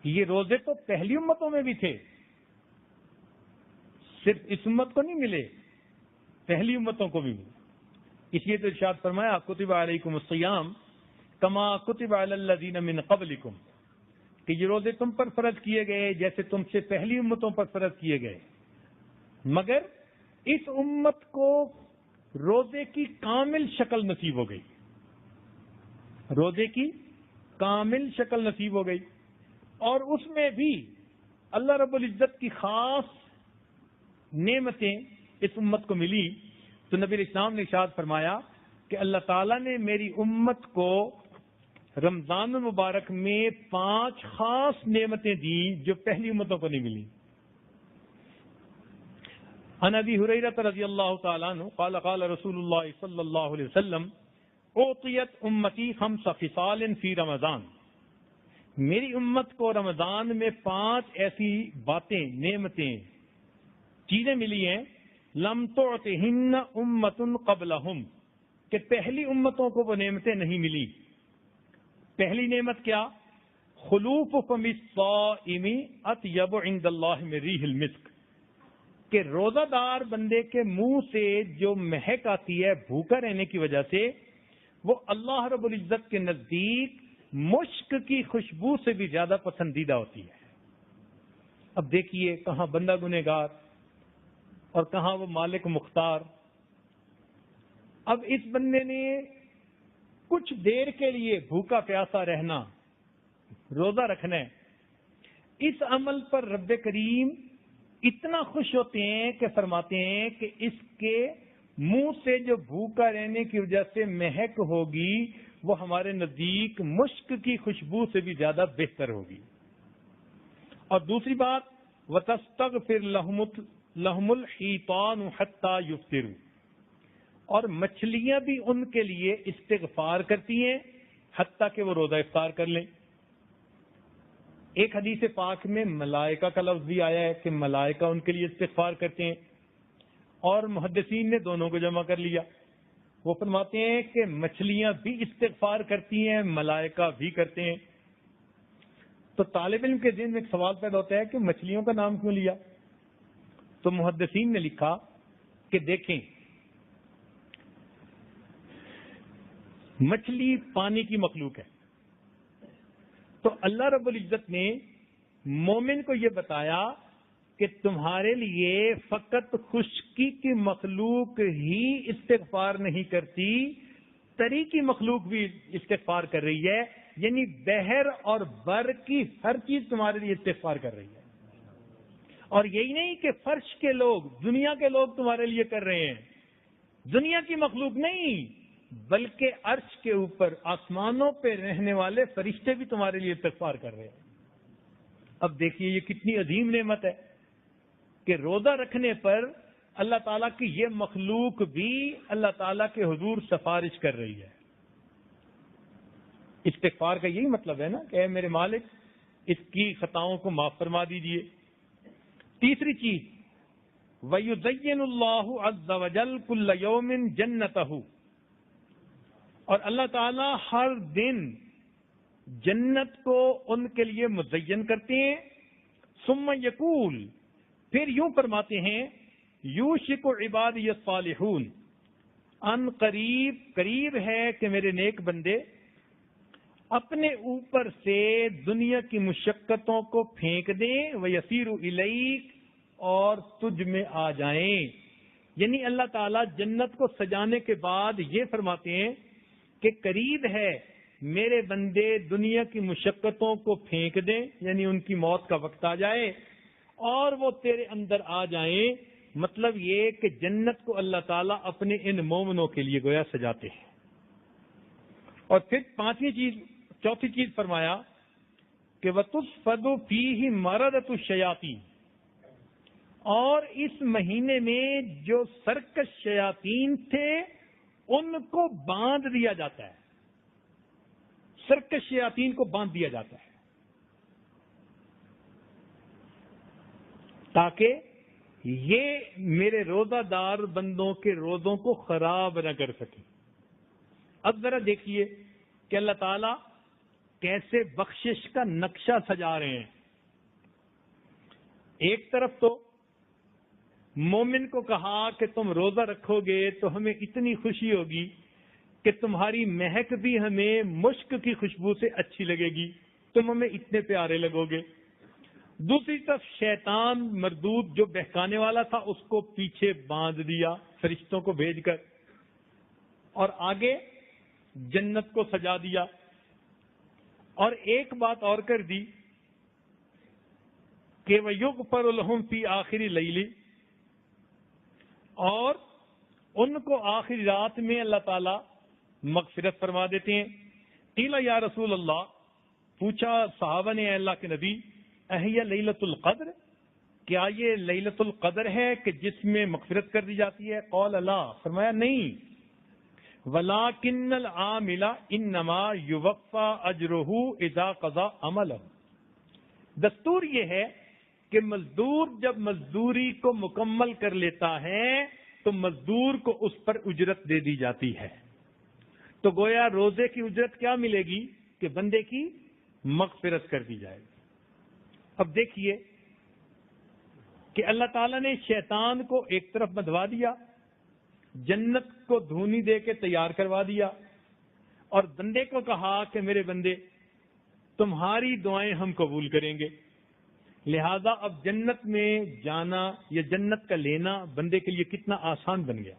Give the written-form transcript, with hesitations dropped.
یہ روزے تو پہلی امتوں میں بھی تھے، صرف اس امت کو نہیں ملے، پہلی امتوں کو بھی ملے۔ اس لیے تو ارشاد فرمایا کتب علیکم الصیام کما کتب علی الذین من قبلکم، کہ یہ روزے تم پر فرض کیے گئے جیسے تم سے پہلی امتوں پر فرض کیے گئے، مگر اس امت کو روزے کی کامل شکل نصیب ہو گئی، روزے کی کامل شکل نصیب ہو گئی، اور اس میں بھی اللہ رب العزت کی خاص نعمتیں اس امت کو ملی۔ تو نبی اسلام نے ارشاد فرمایا کہ اللہ تعالیٰ نے میری امت کو رمضان المبارک میں 5 خاص نعمتیں دیں جو پہلی امتوں کو نہیں ملی۔ عن ابی ہریرہ رضی اللہ تعالیٰ عنہ قال قال رسول اللہ صلی اللہ علیہ وسلم اعطیت امتی 5 خصال فی رمضان، میری امت کو رمضان میں 5 ایسی باتیں، نعمتیں، چیزیں ملی ہیں لم تعطہن امت قبلہم، کہ پہلی امتوں کو وہ نعمتیں نہیں ملی۔ پہلی نعمت کیا؟ خلوف فم الصائم اطیب عند اللہ من ریح المسک، کہ روزہ دار بندے کے منہ سے جو مہک آتی ہے بھوکا رہنے کی وجہ سے، وہ اللہ رب العزت کے نزدیک مشک کی خوشبو سے بھی زیادہ پسندیدہ ہوتی ہے۔ اب دیکھیے کہاں بندہ گنہگار اور کہاں وہ مالک مختار۔ اب اس بندے نے کچھ دیر کے لیے بھوکا پیاسا رہنا، روزہ رکھنا ہے، اس عمل پر رب کریم اتنا خوش ہوتے ہیں کہ فرماتے ہیں کہ اس کے منہ سے جو بھوکا رہنے کی وجہ سے مہک ہوگی وہ ہمارے نزدیک مشک کی خوشبو سے بھی زیادہ بہتر ہوگی۔ اور دوسری بات وَتَسْتَغْفِرْ لَهُمُ الْحِيطَانُ حَتَّى يُفْطِرُوا، اور مچھلیاں بھی ان کے لیے استغفار کرتی ہیں حتیٰ کہ وہ روزہ افطار کر لیں۔ ایک حدیث پاک میں ملائکہ کا لفظ بھی آیا ہے کہ ملائکہ ان کے لیے استغفار کرتے ہیں، اور محدثین نے دونوں کو جمع کر لیا۔ وہ فرماتے ہیں کہ مچھلیاں بھی استغفار کرتی ہیں، ملائکہ بھی کرتے ہیں۔ تو طالب علم کے ذہن میں ایک سوال پیدا ہوتا ہے کہ مچھلیوں کا نام کیوں لیا؟ تو محدثین نے لکھا کہ دیکھیں، مچھلی پانی کی مخلوق ہے، تو اللہ رب العزت نے مومن کو یہ بتایا کہ تمہارے لیے فقط خشکی کی مخلوق ہی استغفار نہیں کرتی، تری کی مخلوق بھی استغفار کر رہی ہے، یعنی بحر اور بر کی ہر چیز تمہارے لیے استغفار کر رہی ہے۔ اور یہی نہیں کہ فرش کے لوگ، دنیا کے لوگ تمہارے لیے کر رہے ہیں، دنیا کی مخلوق نہیں، بلکہ عرش کے اوپر آسمانوں پہ رہنے والے فرشتے بھی تمہارے لیے استغفار کر رہے ہیں۔ اب دیکھیے یہ کتنی عظیم نعمت ہے کہ روزہ رکھنے پر اللہ تعالیٰ کی یہ مخلوق بھی اللہ تعالیٰ کے حضور سفارش کر رہی ہے۔ استغفار کا یہی مطلب ہے نا کہ اے میرے مالک اس کی خطاؤں کو معاف فرما دیجئے۔ تیسری چیز وَيُزَيِّنُ اللَّهُ عَزَّ وَجَلَّ كُلَّ يَوْمٍ جَنَّتَهُ، اور اللہ تعالیٰ ہر دن جنت کو ان کے لیے مزین کرتے ہیں۔ ثم یقول، پھر یوں فرماتے ہیں یوشک عبادی الصالحون، ان قریب ہے کہ میرے نیک بندے اپنے اوپر سے دنیا کی مشقتوں کو پھینک دیں، وَيَسِيرُ إِلَيْكَ، اور تجھ میں آ جائیں۔ یعنی اللہ تعالیٰ جنت کو سجانے کے بعد یہ فرماتے ہیں کہ قریب ہے میرے بندے دنیا کی مشقتوں کو پھینک دیں، یعنی ان کی موت کا وقت آ جائے اور وہ تیرے اندر آ جائیں۔ مطلب یہ کہ جنت کو اللہ تعالیٰ اپنے ان مومنوں کے لیے گویا سجاتے ہیں۔ اور پھر چوتھی چیز فرمایا کہ وَتُصْفَدُ فِيهِ مَرَدَةُ الشَّيَاطِينِ، اور اس مہینے میں جو سرکش شیاطین تھے ان کو باندھ دیا جاتا ہے، سرکش شیاطین کو باندھ دیا جاتا ہے تاکہ یہ میرے روزہ دار بندوں کے روزوں کو خراب نہ کر سکے۔ اب ذرا دیکھیے کہ اللہ تعالیٰ کیسے بخشش کا نقشہ سجا رہے ہیں۔ ایک طرف تو مومن کو کہا کہ تم روزہ رکھو گے تو ہمیں اتنی خوشی ہوگی کہ تمہاری مہک بھی ہمیں مشک کی خوشبو سے اچھی لگے گی، تم ہمیں اتنے پیارے لگو گے۔ دوسری طرف شیطان مردود جو بہکانے والا تھا اس کو پیچھے باندھ دیا فرشتوں کو بھیج کر، اور آگے جنت کو سجا دیا۔ اور ایک بات اور کر دی کہ وَيُغْفَرُ لَهُمْ فِي آخِرِ اللَّيْلِ، اور ان کو آخری رات میں اللہ تعالی مغفرت فرما دیتے ہیں۔ قیل یا رسول اللہ، پوچھا صحابہ نے اے اللہ کے نبی، اہی لیلۃ القدر، کیا یہ لیلۃ القدر ہے کہ جس میں مغفرت کر دی جاتی ہے؟ قال لا، فرمایا نہیں، وَلَٰكِنَّ الْعَامِلَ إِنَّمَا يُوَفَّىٰ أَجْرُهُ إِذَا قَضَىٰ عَمَلَهُ۔ دستور یہ ہے کہ مزدور جب مزدوری کو مکمل کر لیتا ہے تو مزدور کو اس پر اجرت دے دی جاتی ہے۔ تو گویا روزے کی اجرت کیا ملے گی کہ بندے کی مغفرت کر دی جائے گی۔ اب دیکھیے کہ اللہ تعالیٰ نے شیطان کو ایک طرف بدوا دیا، جنت کو دھونی دے کے تیار کروا دیا، اور بندے کو کہا کہ میرے بندے تمہاری دعائیں ہم قبول کریں گے۔ لہذا اب جنت میں جانا یا جنت کا لینا بندے کے لیے کتنا آسان بن گیا۔